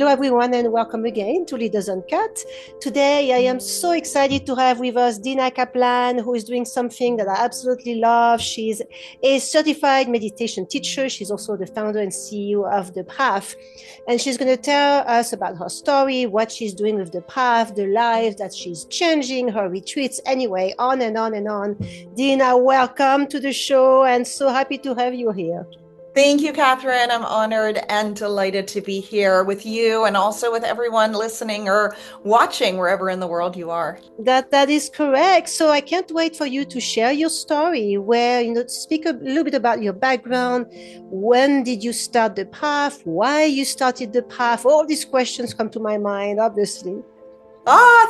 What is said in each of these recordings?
Hello, everyone, and welcome again to Leaders Uncut. Today, I am so excited to have with us Dina Kaplan, who is doing something that I absolutely love. She's a certified meditation teacher. She's also the founder and CEO of The Path. And she's going to tell us about her story, what she's doing with The Path, the life that she's changing, her retreats, anyway, on and on and on. Dina, welcome to the show, and so happy to have you here. Thank you, Catherine. I'm honored and delighted to be here with you and also with everyone listening or watching wherever in the world you are. That is correct. So I can't wait for you to share your story, where speak a little bit about your background. When did you start the path? Why you started the path? All these questions come to my mind, obviously.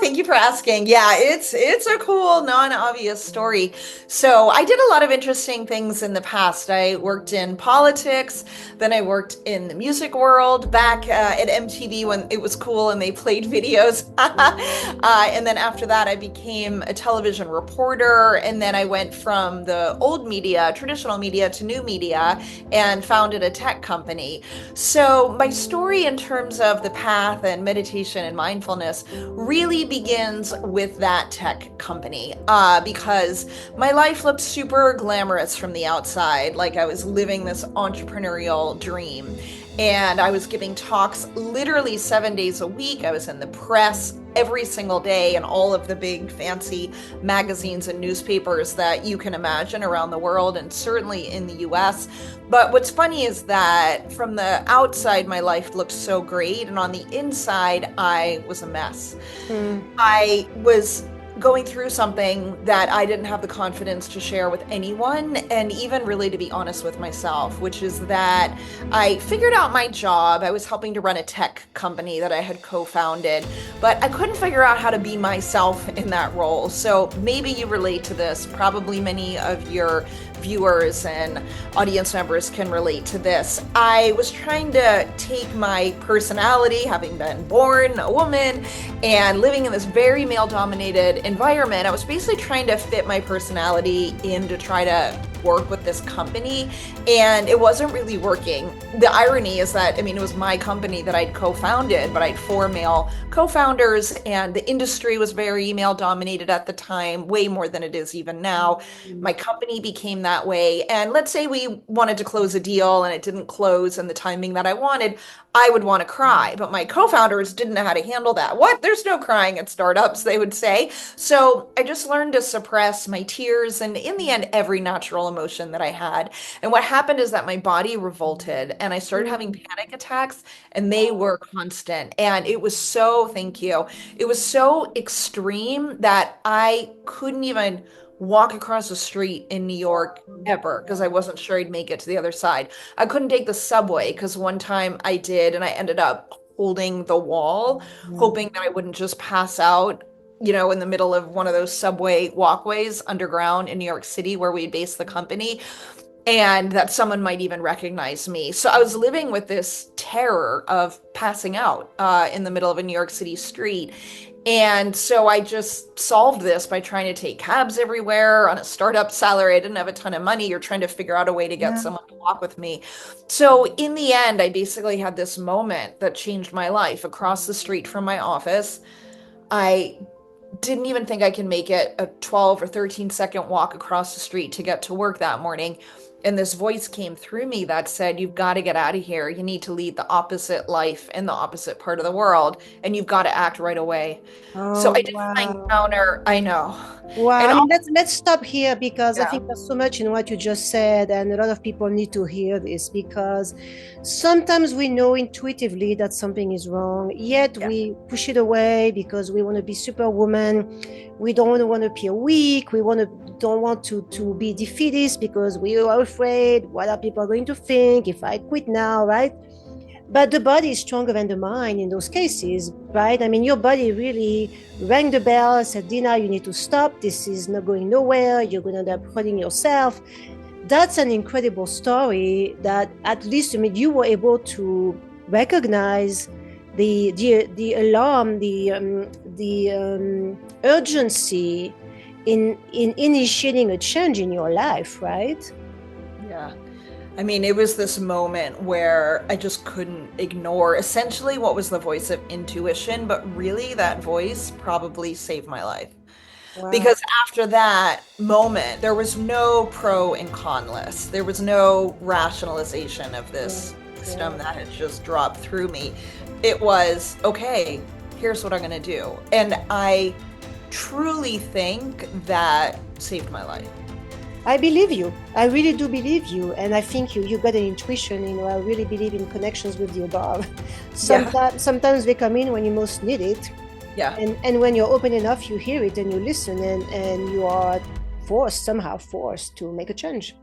Thank you for asking. Yeah, it's a cool, non-obvious story. So I did a lot of interesting things in the past. I worked in politics, then I worked in the music world back at MTV when it was cool and they played videos. And then after that, I became a television reporter, and then I went from the old media, traditional media, to new media, and founded a tech company. So my story in terms of the path and meditation and mindfulness really begins with that tech company because my life looked super glamorous from the outside, like I was living this entrepreneurial dream. And I was giving talks literally 7 days a week. I was in the press every single day in all of the big fancy magazines and newspapers that you can imagine around the world, and certainly in the US. But what's funny is that from the outside, my life looked so great, and on the inside, I was a mess. Mm. I was going through something that I didn't have the confidence to share with anyone, and even really to be honest with myself, which is that I figured out my job. I was helping to run a tech company that I had co-founded, but I couldn't figure out how to be myself in that role. So maybe you relate to this. Probably many of your viewers and audience members can relate to this. I was trying to take my personality, having been born a woman and living in this very male-dominated environment. I was basically trying to fit my personality in to try to work with this company, and it wasn't really working. The irony is that, I mean, it was my company that I'd co-founded, but I had 4 male co-founders, and the industry was very male-dominated at the time, way more than it is even now. My company became that way, and let's say we wanted to close a deal and it didn't close in the timing that I wanted, I would want to cry, but my co-founders didn't know how to handle that. What? There's no crying at startups, they would say. So I just learned to suppress my tears and, in the end, every natural emotion that I had. And what happened is that my body revolted and I started having panic attacks, and they were constant. And it was so, thank you, it was so extreme that I couldn't even walk across the street in New York ever because I wasn't sure I'd make it to the other side. I couldn't take the subway because one time I did, and I ended up holding the wall, hoping that I wouldn't just pass out, in the middle of one of those subway walkways underground in New York City where we based the company, and that someone might even recognize me. So I was living with this terror of passing out in the middle of a New York City street. And so I just solved this by trying to take cabs everywhere on a startup salary. I didn't have a ton of money. You're trying to figure out a way to get Yeah. someone to walk with me. So in the end, I basically had this moment that changed my life. Across the street from my office, I didn't even think I can make it a 12 or 13-second walk across the street to get to work that morning. And this voice came through me that said, "You've got to get out of here. You need to lead the opposite life in the opposite part of the world, and you've got to act right away." So Oh, I did my wow. encounter. I know. Wow, And I mean, all, let's stop here because I yeah, think there's so much in what you just said, and a lot of people need to hear this because sometimes we know intuitively that something is wrong, yet yeah, we push it away because we want to be superwoman. We don't want to appear weak. We don't want to be defeatist because we are afraid. What are people going to think if I quit now, right? But the body is stronger than the mind in those cases, right? I mean, your body really rang the bell, said, Dina, you need to stop. This is not going nowhere. You're going to end up hurting yourself. That's an incredible story that at least, I mean, you were able to recognize the alarm, the urgency in initiating a change in your life, right? yeah. I mean, it was this moment where I just couldn't ignore essentially what was the voice of intuition, but really that voice probably saved my life. Wow. Because after that moment, there was no pro and con list. There was no rationalization of Yeah. this Yeah. wisdom that had just dropped through me. It was, okay, here's what I'm going to do. And I truly think that saved my life. I believe you. I really do believe you. And I think you got an intuition, I really believe in connections with the above. Yeah. Sometimes they come in when you most need it. Yeah. And when you're open enough, you hear it and you listen and you are somehow forced to make a change.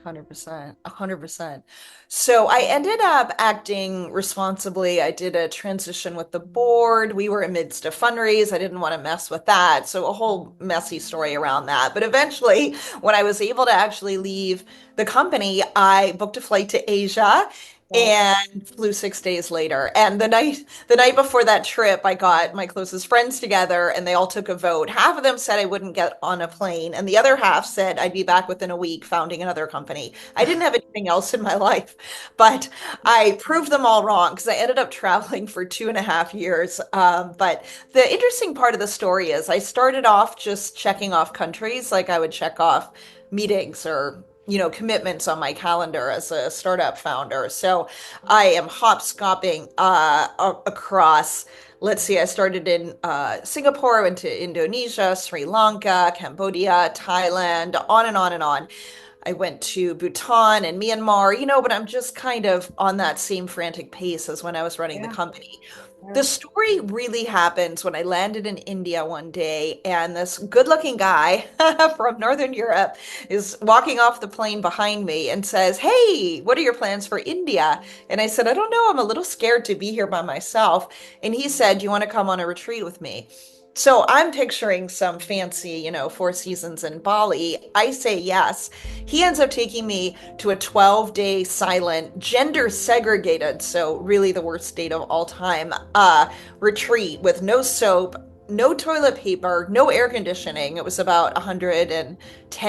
100%. 100%. So I ended up acting responsibly. I did a transition with the board. We were amidst a fundraise. I didn't want to mess with that. So a whole messy story around that. But eventually, when I was able to actually leave the company, I booked a flight to Asia Wow. and flew 6 days later. And the night before that trip, I got my closest friends together and they all took a vote. Half of them said I wouldn't get on a plane, and the other half said I'd be back within a week founding another company. I didn't have anything else in my life, but I proved them all wrong because I ended up traveling for 2.5 years. But the interesting part of the story is I started off just checking off countries, like I would check off meetings or commitments on my calendar as a startup founder. So I am hopscopping across. Let's see, I started in Singapore, went to Indonesia, Sri Lanka, Cambodia, Thailand, on and on and on. I went to Bhutan and Myanmar, but I'm just kind of on that same frantic pace as when I was running the Yeah. company. Yeah. The story really happens when I landed in India one day, and this good-looking guy from Northern Europe is walking off the plane behind me and says, "Hey, what are your plans for India?" And I said, "I don't know. I'm a little scared to be here by myself." And he said, "Do you want to come on a retreat with me?" So I'm picturing some fancy, Four Seasons in Bali. I say yes. He ends up taking me to a 12-day silent, gender segregated, so really the worst date of all time, retreat with no soap, no toilet paper, no air conditioning. It was about 110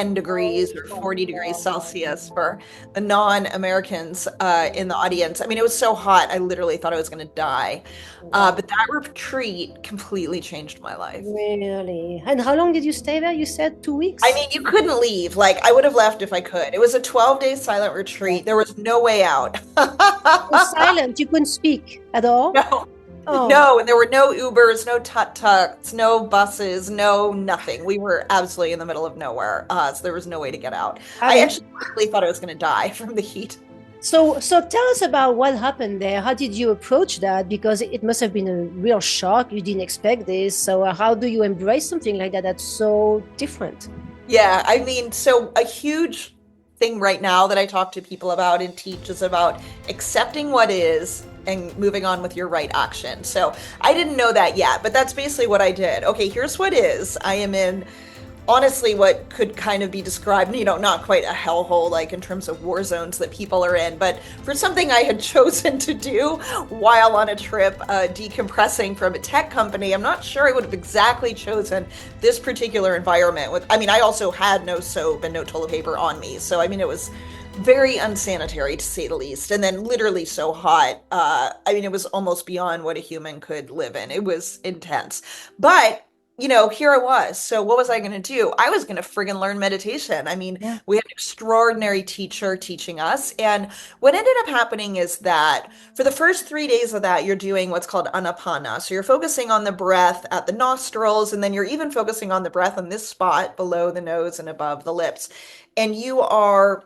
Oh degrees or my 40 degrees God. Celsius for the non-Americans in the audience. I mean, it was so hot, I literally thought I was going to die. Wow. But that retreat completely changed my life. Really? And how long did you stay there? You said 2 weeks? I mean, you couldn't leave. Like, I would have left if I could. It was a 12-day silent Yeah. retreat. There was no way out. Was silent. You couldn't speak at all? No, Oh, no. And there were no Ubers, no tuk-tuks, no buses, no nothing. We were absolutely in the middle of nowhere. So there was no way to get out. I I mean, actually really thought I was going to die from the heat. so tell us about what happened there. How did you approach that? Because it must have been a real shock. You didn't expect this. So how do you embrace something like that that's so different? Yeah, I mean, so a huge thing right now that I talk to people about and teach is about accepting what is and moving on with your right action. So I didn't know that yet, but that's basically what I did. Okay, here's what is. I am in honestly what could kind of be described, not quite a hellhole like in terms of war zones that people are in, but for something I had chosen to do while on a trip, decompressing from a tech company, I'm not sure I would have exactly chosen this particular environment. I mean, I also had no soap and no toilet paper on me. So, I mean, it was very unsanitary to say the least. And then literally so hot. I mean, it was almost beyond what a human could live in. It was intense. But here I was. So what was I going to do? I was going to friggin' learn meditation. I mean, Yeah. we had an extraordinary teacher teaching us. And what ended up happening is that for the first 3 days of that, you're doing what's called anapana. So you're focusing on the breath at the nostrils, and then you're even focusing on the breath on this spot below the nose and above the lips. And you are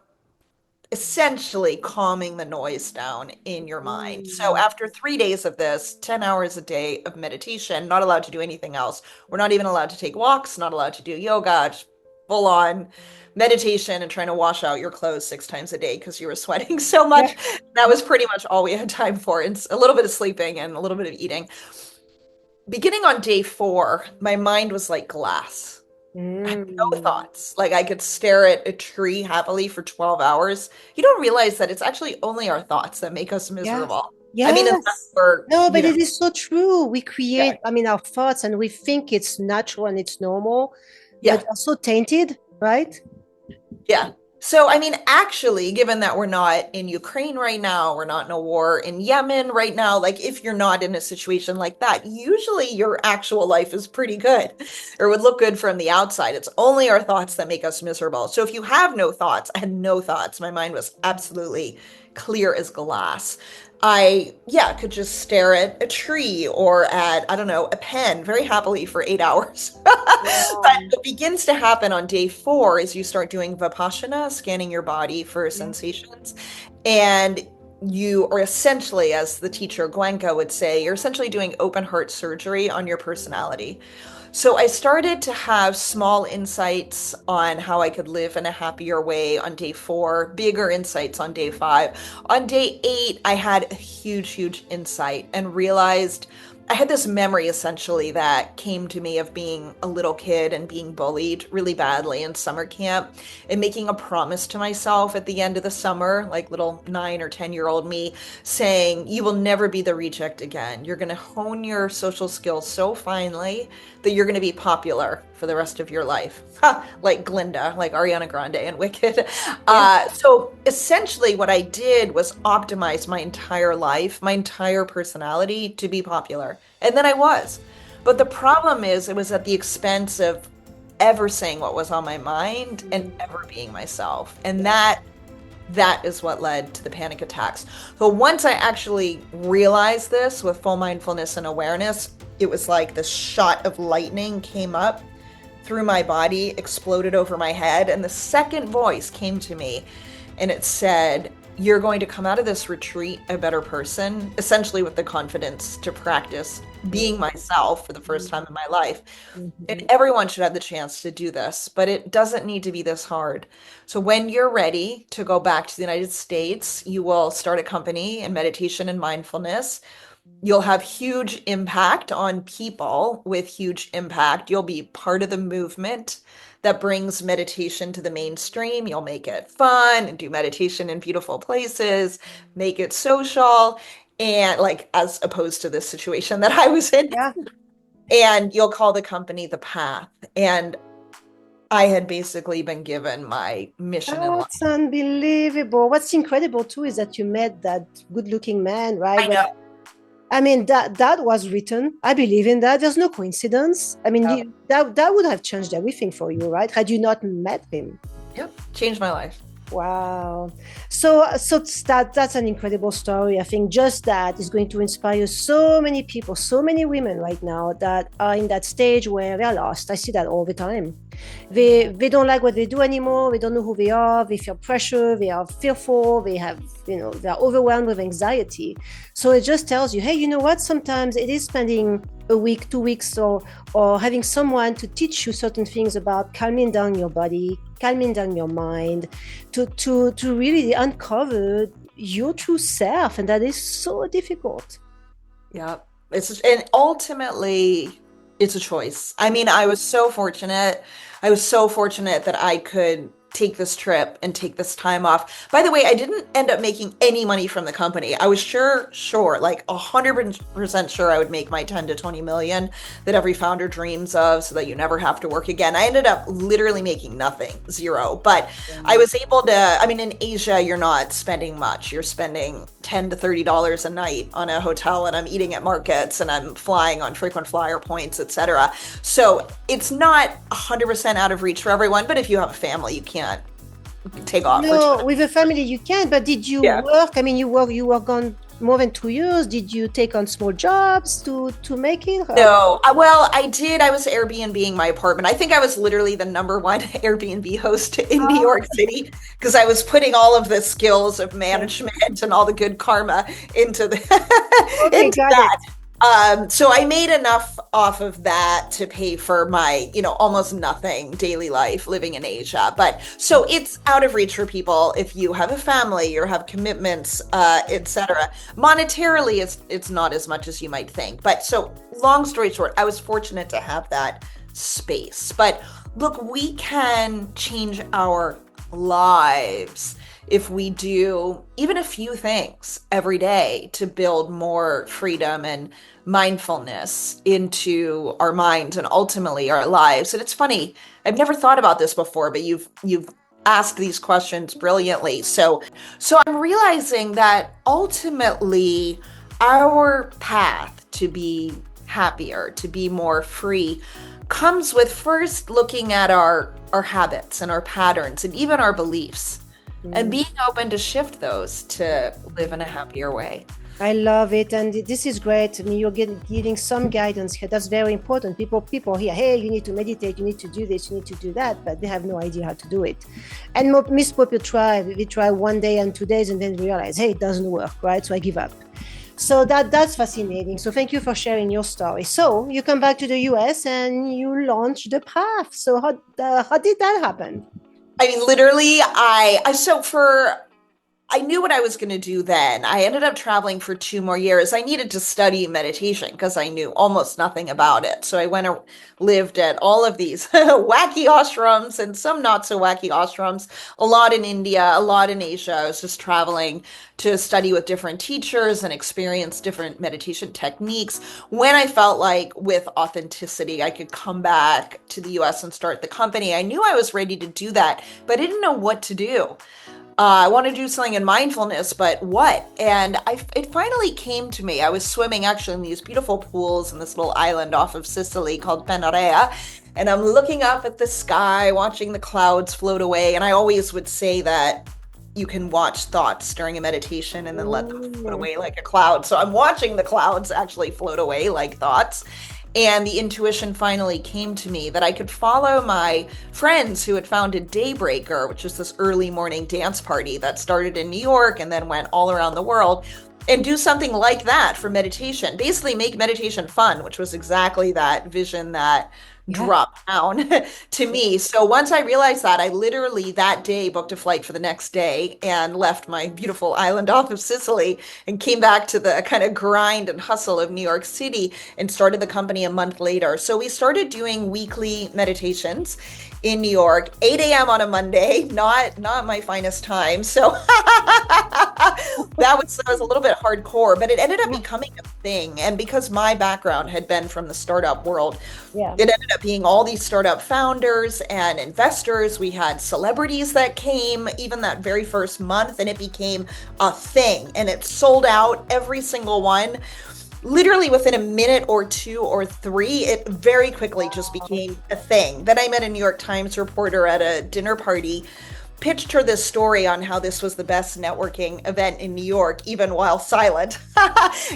essentially calming the noise down in your mind. So Mm. after 3 days of this, 10 hours a day of meditation, not allowed to do anything else. We're not even allowed to take walks, not allowed to do yoga, just full on meditation and trying to wash out your clothes 6 times a day because you were sweating so Yeah. much. That was pretty much all we had time for. And a little bit of sleeping and a little bit of eating. Beginning on day 4, my mind was like glass. I had no Mm. thoughts. Like I could stare at a tree happily for 12 hours. You don't realize that it's actually only our thoughts that make us Yes. miserable. I mean, unless Yes. we're, No, but it is so true. We create, yeah, our thoughts and we think it's natural and it's normal, but yeah, they're so tainted, right? yeah. So, I mean, actually, given that we're not in Ukraine right now, we're not in a war in Yemen right now, like if you're not in a situation like that, usually your actual life is pretty good or would look good from the outside. It's only our thoughts that make us miserable. So, if you have no thoughts, I had no thoughts. My mind was absolutely clear as glass. Yeah, could just stare at a tree or at, I don't know, a pen very happily for 8 hours. But Wow. what begins to happen on day 4 is you start doing Vipassana, scanning your body for Yeah. sensations. And you are essentially, as the teacher Gwenka would say, you're essentially doing open heart surgery on your personality. So I started to have small insights on how I could live in a happier way on day 4, bigger insights on day 5. On day 8, I had a huge, huge insight and realized I had this memory essentially that came to me of being a little kid and being bullied really badly in summer camp and making a promise to myself at the end of the summer, like little 9 or 10-year-old me, saying, "You will never be the reject again. You're going to hone your social skills so finely that you're going to be popular for the rest of your life." Ha, like Glinda, like Ariana Grande and Wicked. Yeah. So essentially, what I did was optimize my entire life, my entire personality to be popular. And then I was. But the problem is, it was at the expense of ever saying what was on my mind and Mm. ever being myself. And Yeah. that is what led to the panic attacks. So once I actually realized this with full mindfulness and awareness, it was like this shot of lightning came up through my body, exploded over my head, and the second voice came to me and it said, "You're going to come out of this retreat a better person," essentially with the confidence to practice being myself for the first time in my life. And Mhm. everyone should have the chance to do this, but it doesn't need to be this hard. So when you're ready to go back to the United States, you will start a company in meditation and mindfulness. You'll have huge impact on people with huge impact. You'll be part of the movement that brings meditation to the mainstream. You'll make it fun and do meditation in beautiful places, make it social, and like as opposed to this situation that I was in. Yeah. And you'll call the company The Path. And I had basically been given my mission in life. That's unbelievable. What's incredible too is that you met that good-looking man, right? I know. I mean, that was written. I believe in that. There's no coincidence. I mean, Yep. that would have changed everything for you, right? Had you not met him. Yep. Changed my life. Wow. So that's an incredible story. I think just that is going to inspire so many people, so many women right now that are in that stage where they're lost. I see that all the time. They don't like what they do anymore. They don't know who they are. They feel pressure. They are fearful. They have, they're overwhelmed with anxiety. So it just tells you, hey, you know what? Sometimes it is spending a week, 2 weeks, or having someone to teach you certain things about calming down your body, calming down your mind, to really uncover your true self, and that is so difficult. Yep. And ultimately it's a choice. I mean, I was so fortunate. I was so fortunate that I could take this trip and take this time off. By the way, I didn't end up making any money from the company. I was sure, like 100% sure I would make my 10 to 20 million that every founder dreams of so that you never have to work again. I ended up literally making nothing, zero. But I was able to, I mean, in Asia, you're not spending much. You're spending $10 to $30 a night on a hotel, and I'm eating at markets and I'm flying on frequent flyer points, etc. So it's not 100% out of reach for everyone, but if you have a family, you can't take off for two. No, with a family you can, but did you Yeah. work? I mean, you were gone more than 2 years. Did you take on small jobs to make it? No, well, I did. I was Airbnb-ing my apartment. I think I was literally the number one Airbnb host in New York City because I was putting all of the skills of management and all the good karma into the Okay, into got it. that. So I made enough off of that to pay for my, almost nothing daily life living in Asia. But so it's out of reach for people if you have a family or have commitments, etc. Monetarily, it's not as much as you might think. But so long story short, I was fortunate to have that space. But look, we can change our lives if we do even a few things every day to build more freedom and mindfulness into our minds and ultimately our lives. And it's funny, I've never thought about this before, but you've ask these questions brilliantly. So I'm realizing that ultimately our path to be happier, to be more free, comes with first looking at our habits and our patterns and even our beliefs and Mm. being open to shift those to live in a happier way. I love it, and this is great. I mean, you're giving some guidance here. That's very important. People hear, hey, you need to meditate, you need to do this, you need to do that, but they have no idea how to do it. And most people try. We try 1 day and 2 days, and then realize, hey, it doesn't work, right? So I give up. So that's fascinating. So thank you for sharing your story. So you come back to the US and you launch the path. So how did that happen? I mean, literally, I knew what I was going to do then. I ended up traveling for 2 more years. I needed to study meditation because I knew almost nothing about it. So I went and lived at all of these wacky ashrams and some not so wacky ashrams, a lot in India, a lot in Asia. I was just traveling to study with different teachers and experience different meditation techniques. When I felt like with authenticity, I could come back to the US and start the company, I knew I was ready to do that, but I didn't know what to do. I want to do something in mindfulness, but what? And it finally came to me. I was swimming actually in these beautiful pools in this little island off of Sicily called Panarea. And I'm looking up at the sky, watching the clouds float away. And I always would say that you can watch thoughts during a meditation and then let them float Mm, away like a cloud. So I'm watching the clouds actually float away like thoughts. And the intuition finally came to me that I could follow my friends who had founded Daybreaker, which is this early morning dance party that started in New York and then went all around the world, and do something like that for meditation. Basically, make meditation fun, which was exactly that vision that yeah. dropped down to me. So once I realized that, I literally that day booked a flight for the next day and left my beautiful island off of Sicily and came back to the kind of grind and hustle of New York City and started the company a month later. So we started doing weekly meditations in New York, 8 a.m. on a Monday, not my finest time. So that was a little bit hardcore, but it ended up Yeah. becoming a thing. And because my background had been from the startup world, Yeah. it ended up being all these startup founders and investors. We had celebrities that came even that very first month, and it became a thing. And it sold out every single one. Literally within a minute or two or three, it very quickly just became a thing. Then I met a New York Times reporter at a dinner party, pitched her this story on how this was the best networking event in New York, even while silent.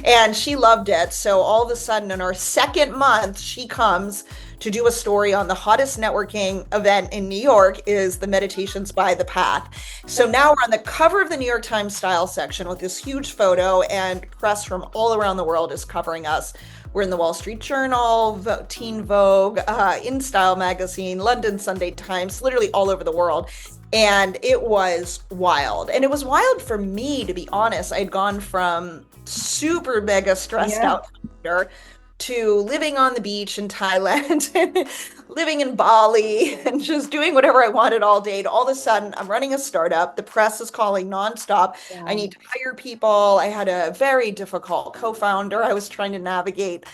And she loved it. So all of a sudden, in our second month, she comes to do a story on the hottest networking event in New York is the Meditations by the Path. So now we're on the cover of the New York Times style section with this huge photo, and press from all around the world is covering us. We're in the Wall Street Journal, Teen Vogue, In Style magazine, London Sunday Times, literally all over the world. And it was wild. And it was wild for me, to be honest. I'd gone from super mega stressed Yeah. out to living on the beach in Thailand, and living in Bali, and just doing whatever I wanted all day. To all of a sudden, I'm running a startup. The press is calling nonstop. I Wow. need to hire people. I had a very difficult co-founder I was trying to navigate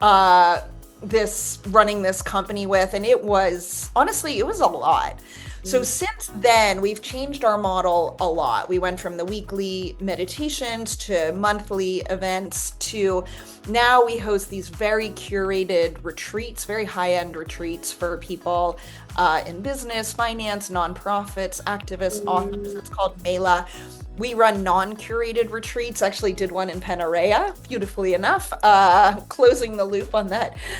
uh, this running this company with, and it was honestly, it was a lot. So Mm. since then, we've changed our model a lot. We went from the weekly meditations to monthly events to now we host these very curated retreats, very high-end retreats for people in business, finance, nonprofits, activists, authors. Mm. It's called Mela. We run non-curated retreats. Actually, did one in Panarea, beautifully enough, closing the loop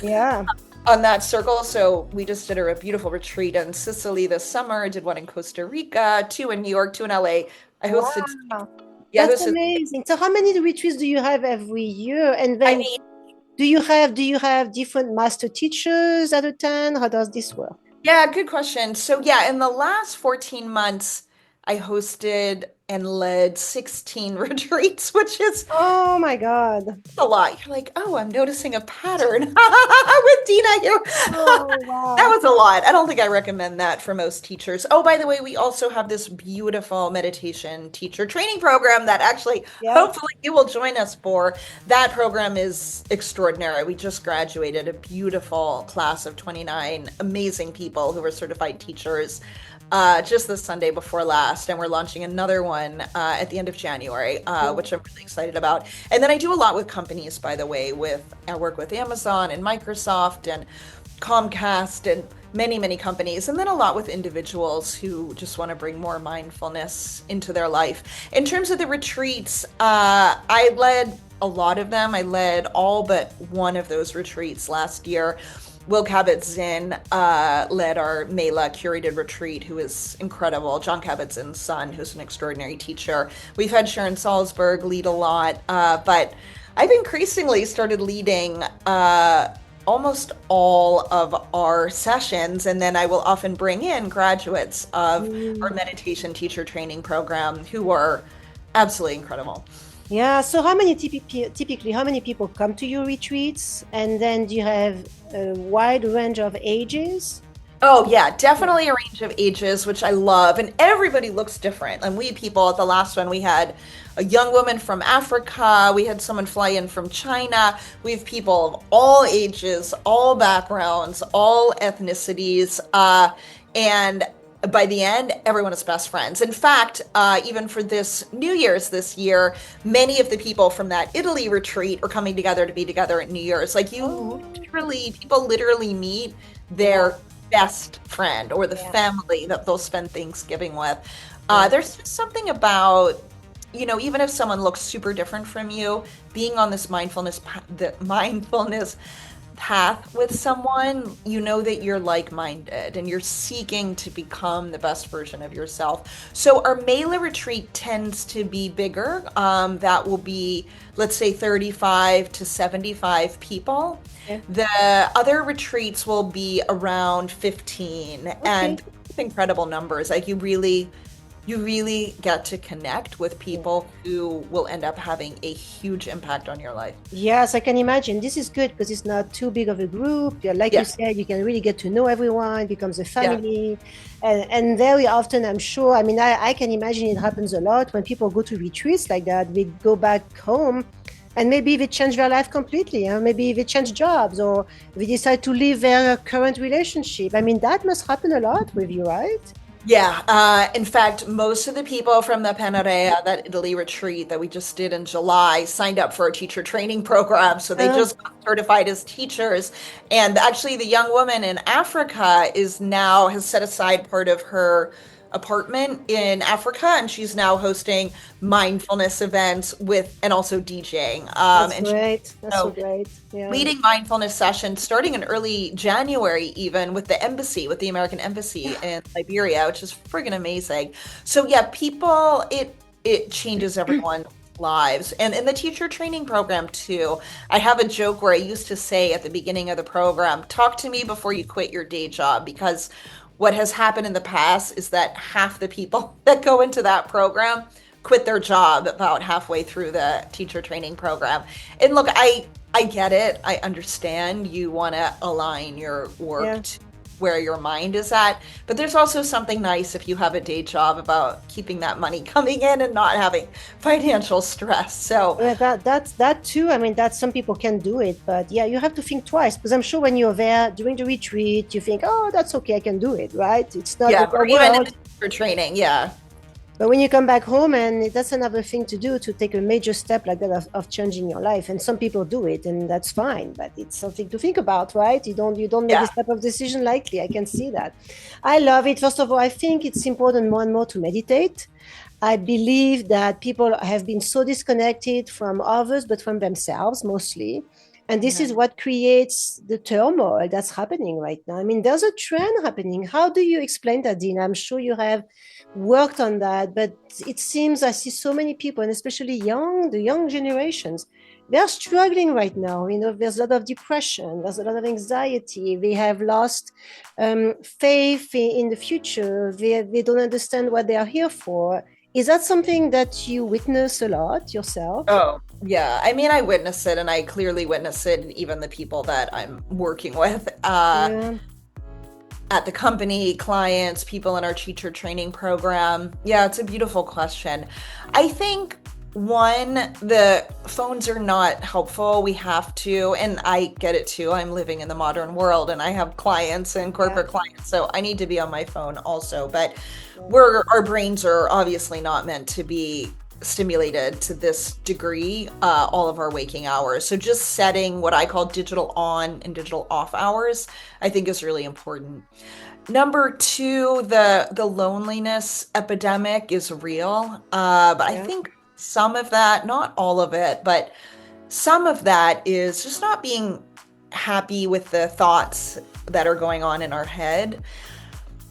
Yeah. on that circle. So we just did a beautiful retreat in Sicily this summer. I did one in Costa Rica, two in New York, two in LA. I hosted, Wow. yeah, I That's hosted, amazing. So how many retreats do you have every year? And I then mean, do you have different master teachers at a time? How does this work? yeah, good question. So yeah, in the last 14 months, I hosted and led 16 retreats, which is Oh my God. a lot. You're like, oh, I'm noticing a pattern with Dina here. Oh That wow. was a lot. I don't think I recommend that for most teachers. Oh, by the way, we also have this beautiful meditation teacher training program that actually, Yeah. hopefully, you will join us for. That program is extraordinary. We just graduated a beautiful class of 29 amazing people who are certified teachers. just the Sunday before last, and we're launching another one at the end of January, which I'm really excited about. And then I do a lot with companies, by the way. I work with Amazon and Microsoft and Comcast and many, many companies, and then a lot with individuals who just want to bring more mindfulness into their life. In terms of the retreats, I led a lot of them. I led all but one of those retreats last year. Will Kabat-Zinn led our Mela curated retreat, who is incredible. John Kabat-Zinn's son, who's an extraordinary teacher. We've had Sharon Salzberg lead a lot, but I've increasingly started leading almost all of our sessions, and then I will often bring in graduates of our meditation teacher training program who are absolutely incredible. Yeah. So typically, how many people come to your retreats? And then do you have a wide range of ages? Oh, yeah, definitely a range of ages, which I love. And everybody looks different. And we people at the last one, we had a young woman from Africa. We had someone fly in from China. We have people of all ages, all backgrounds, all ethnicities. And by the end, everyone is best friends. In fact, even for this New Year's this year, many of the people from that Italy retreat are coming together to be together at New Year's. Like people literally meet their best friend or the family that they'll spend Thanksgiving with. There's just something about, even if someone looks super different from you, being on this mindfulness path with someone, you know that you're like-minded and you're seeking to become the best version of yourself. So our Mela retreat tends to be bigger. That will be, let's say, 35 to 75 people. Okay. The other retreats will be around 15, and incredible numbers. Like you really get to connect with people who will end up having a huge impact on your life. Yes, I can imagine. This is good because it's not too big of a group. Like you said, you can really get to know everyone, it becomes a family. And very often, I'm sure, I can imagine it happens a lot when people go to retreats like that. They go back home and maybe they change their life completely. Maybe they change jobs or they decide to leave their current relationship. That must happen a lot with you, right? Yeah. In fact, most of the people from the Panarea, that Italy retreat that we just did in July, signed up for a teacher training program. So they just got certified as teachers. And actually, the young woman in Africa has set aside part of her apartment in Africa, and she's now hosting mindfulness events and also DJing. That's great. That's so great. Yeah. Leading mindfulness sessions starting in early January, even with the American Embassy in Liberia, which is friggin' amazing. So yeah, it changes everyone's lives. And in the teacher training program too, I have a joke where I used to say at the beginning of the program, talk to me before you quit your day job, because what has happened in the past is that half the people that go into that program quit their job about halfway through the teacher training program. And look, I get it. I understand you want to align your work to where your mind is at. But there's also something nice if you have a day job about keeping that money coming in and not having financial stress. So that's that too. That some people can do it, but you have to think twice, because I'm sure when you're there during the retreat, you think, oh, that's okay, I can do it, right? It's not or even for training, But when you come back home, and that's another thing to do, to take a major step like that of changing your life. And some people do it, and that's fine, but it's something to think about, right? You don't make this type of decision lightly. I can see that. I love it. First of all, I think it's important more and more to meditate. I believe that people have been so disconnected from others, but from themselves mostly. And this is what creates the turmoil that's happening right now. There's a trend happening. How do you explain that, Dina? I'm sure you have worked on that, but it seems I see so many people, and especially the young generations, they're struggling right now. There's a lot of depression, there's a lot of anxiety. They have lost faith in the future. They don't understand what they are here for. Is that something that you witness a lot yourself? Oh, yeah. I witness it, and I clearly witness it in even the people that I'm working with at the company, clients, people in our teacher training program. Yeah, it's a beautiful question. I think One, the phones are not helpful. We have to, and I get it too. I'm living in the modern world and I have clients and Yeah, corporate clients, so I need to be on my phone also. But yeah, our brains are obviously not meant to be stimulated to this degree all of our waking hours. So just setting what I call digital on and digital off hours, I think is really important. Number two, the loneliness epidemic is real. But I yeah, think some of that, not all of it, but some of that is just not being happy with the thoughts that are going on in our head.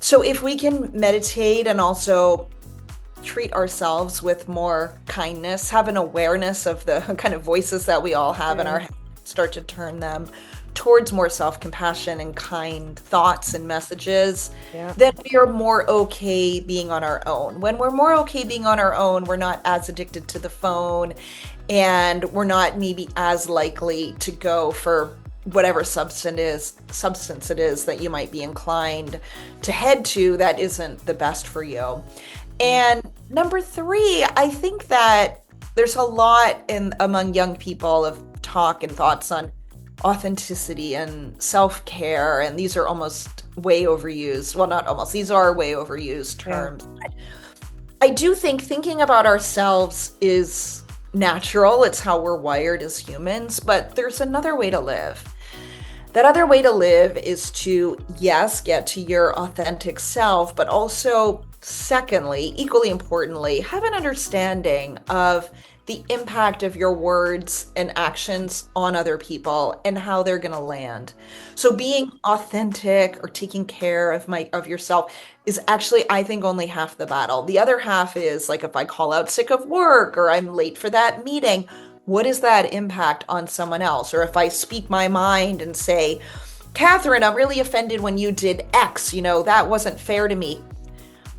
So if we can meditate and also treat ourselves with more kindness, have an awareness of the kind of voices that we all have in yeah, our head, start to turn them towards more self-compassion and kind thoughts and messages, yeah, then we are more okay being on our own. When we're more okay being on our own, we're not as addicted to the phone and we're not maybe as likely to go for whatever substance it is that you might be inclined to head to that isn't the best for you. yeah, And number three, I think that there's a lot in among young people of talk and thoughts on authenticity and self-care, and these are almost way overused. Well, not almost, these are way overused yeah. terms. I do think thinking about ourselves is natural. It's how we're wired as humans, but there's another way to live. That other way to live is to, yes, get to your authentic self, but also, secondly, equally importantly, have an understanding of the impact of your words and actions on other people and how they're going to land. So being authentic or taking care of yourself is actually, I think, only half the battle. The other half is like if I call out sick of work or I'm late for that meeting, what is that impact on someone else? Or if I speak my mind and say, Catherine, I'm really offended when you did X, that wasn't fair to me.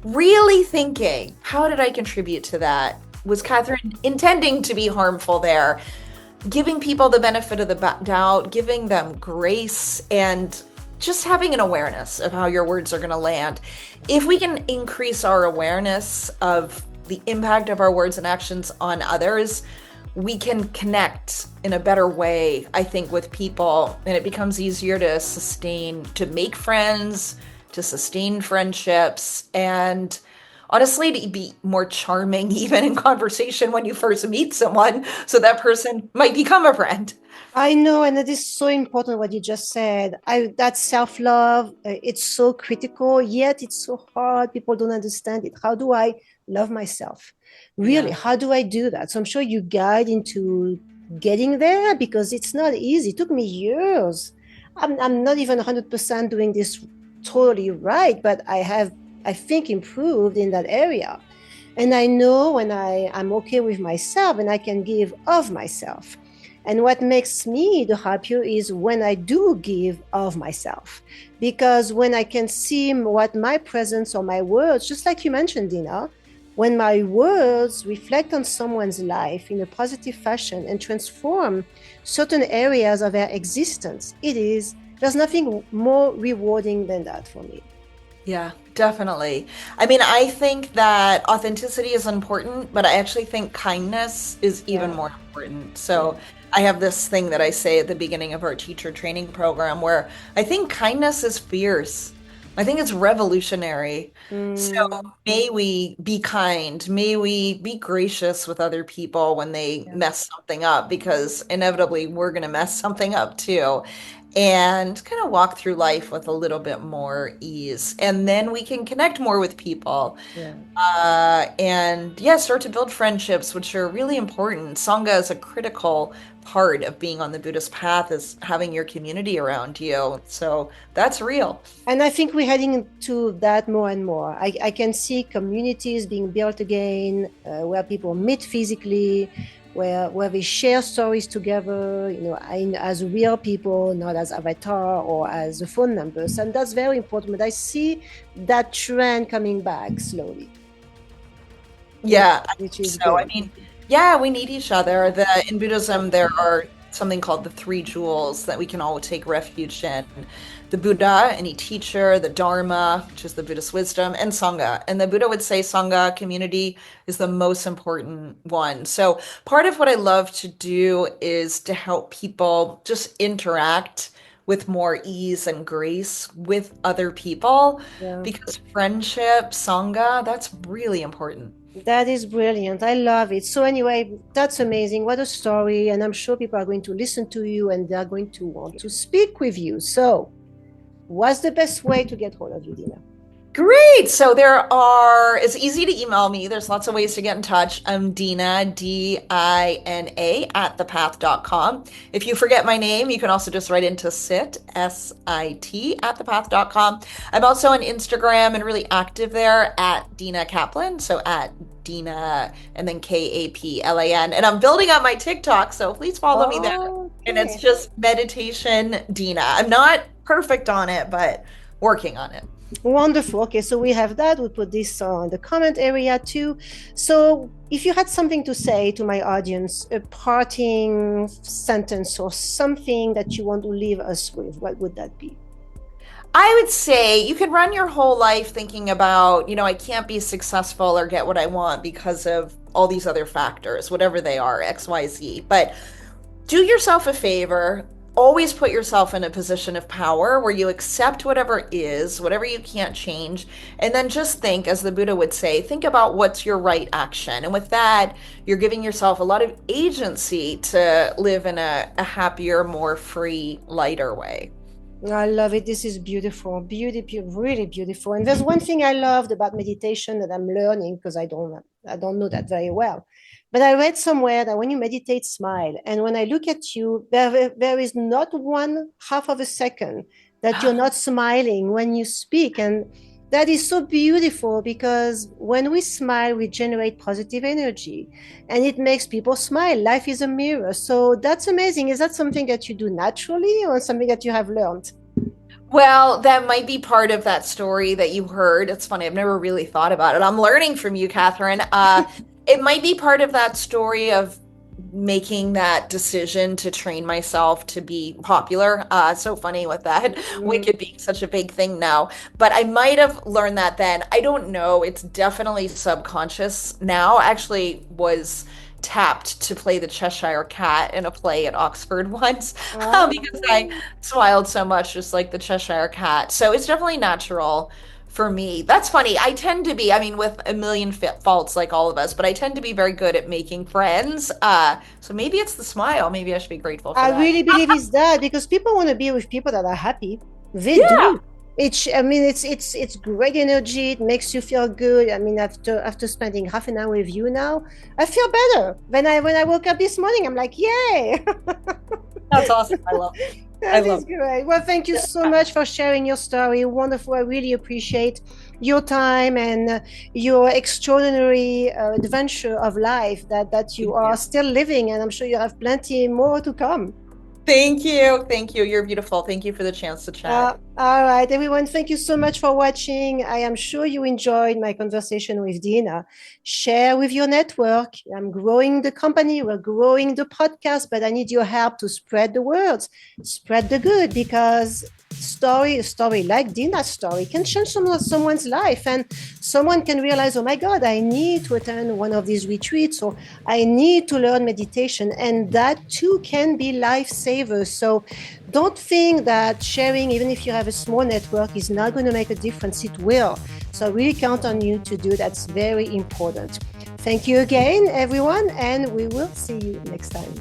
Really thinking, how did I contribute to that? Was Catherine intending to be harmful there? Giving people the benefit of the doubt, giving them grace, and just having an awareness of how your words are going to land. If we can increase our awareness of the impact of our words and actions on others, we can connect in a better way, I think, with people, and it becomes easier to make friends, to sustain friendships, and honestly, to be more charming even in conversation when you first meet someone, so that person might become a friend. I know, and it is so important what you just said. That self-love, it's so critical, yet it's so hard. People don't understand it. How do I love myself? Really, Yeah. how do I do that? So I'm sure you guide into getting there because it's not easy. It took me years. I'm not even 100% doing this totally right, but I think, improved in that area. And I know when I'm okay with myself and I can give of myself. And what makes me the happier is when I do give of myself. Because when I can see what my presence or my words, just like you mentioned, Dina, when my words reflect on someone's life in a positive fashion and transform certain areas of their existence, there's nothing more rewarding than that for me. Yeah, definitely. I mean, I think that authenticity is important, but I actually think kindness is even Yeah, more important. yeah, So I have this thing that I say at the beginning of our teacher training program where I think kindness is fierce. I think it's revolutionary. So mm, may we be kind, may we be gracious with other people when they yeah. mess something up, because inevitably we're going to mess something up too. And kind of walk through life with a little bit more ease. And then we can connect more with people. Yeah. And yeah, start to build friendships, which are really important. Sangha is a critical part of being on the Buddhist path, is having your community around you. So that's real. And I think we're heading to that more and more. I can see communities being built again, where people meet physically, where they share stories together, as real people, not as avatar or as phone numbers. And that's very important. But I see that trend coming back slowly, which Yeah, I which think is so. I good. mean, yeah, we need each other. In Buddhism, there are something called the three jewels that we can all take refuge in: the Buddha, any teacher, the Dharma, which is the Buddhist wisdom, and Sangha. And the Buddha would say Sangha, community, is the most important one. So part of what I love to do is to help people just interact with more ease and grace with other people, Yeah. because friendship, Sangha, that's really important. That is brilliant. I love it. So anyway, that's amazing. What a story. And I'm sure people are going to listen to you and they're going to want to speak with you. So what's the best way to get hold of you, Dina? Great. So it's easy to email me. There's lots of ways to get in touch. I'm Dina, Dina, at thepath.com. If you forget my name, you can also just write into sit, at thepath.com. I'm also on Instagram and really active there at Dina Kaplan. So at Dina and then Kaplan. And I'm building up my TikTok, so please follow me there. And it's just Meditation Dina. I'm not perfect on it, but working on it. Wonderful. Okay, so we have that. We'll put this on the comment area too. So if you had something to say to my audience, a parting sentence or something that you want to leave us with, what would that be? I would say you can run your whole life thinking about, I can't be successful or get what I want because of all these other factors, whatever they are, X, Y, Z. But do yourself a favor. Always put yourself in a position of power where you accept whatever is, whatever you can't change, and then just think, as the Buddha would say, think about what's your right action. And with that, you're giving yourself a lot of agency to live in a happier, more free, lighter way. I love it. This is beautiful, really beautiful. And there's one thing I loved about meditation that I'm learning because I don't know that very well. But I read somewhere that when you meditate, smile. And when I look at you, there is not one half of a second that you're not smiling when you speak. And that is so beautiful because when we smile, we generate positive energy and it makes people smile. Life is a mirror. So that's amazing. Is that something that you do naturally or something that you have learned? Well, that might be part of that story that you heard. It's funny, I've never really thought about it. I'm learning from you, Catherine. It might be part of that story of making that decision to train myself to be popular. So funny with that Wicked being such a big thing now. But I might have learned that then. I don't know. It's definitely subconscious now. I actually was tapped to play the Cheshire Cat in a play at Oxford once because I smiled so much, just like the Cheshire Cat. So it's definitely natural for me. That's funny. I tend to be, I mean, with a million faults like all of us, but I tend to be very good at making friends. So maybe it's the smile. Maybe I should be grateful for I that. really believe it's that because people want to be with people that are happy. They Yeah. do. It's great energy. It makes you feel good. I mean, after spending half an hour with you now, I feel better. When I woke up this morning, I'm like, yay! That's awesome. I love it. That is great. Well, thank you so much for sharing your story. Wonderful. I really appreciate your time and your extraordinary adventure of life that you are still living, and I'm sure you have plenty more to come. Thank you. Thank you. You're beautiful. Thank you for the chance to chat. All right, everyone. Thank you so much for watching. I am sure you enjoyed my conversation with Dina. Share with your network. I'm growing the company. We're growing the podcast, but I need your help to spread the words, spread the good, because a story like Dina's story can change someone's life, and someone can realize, oh my God, I need to attend one of these retreats, or I need to learn meditation, and that too can be lifesaver. So don't think that sharing, even if you have a small network, is not going to make a difference. It will. So I really count on you to do that's very important. Thank you again, everyone, and we will see you next time.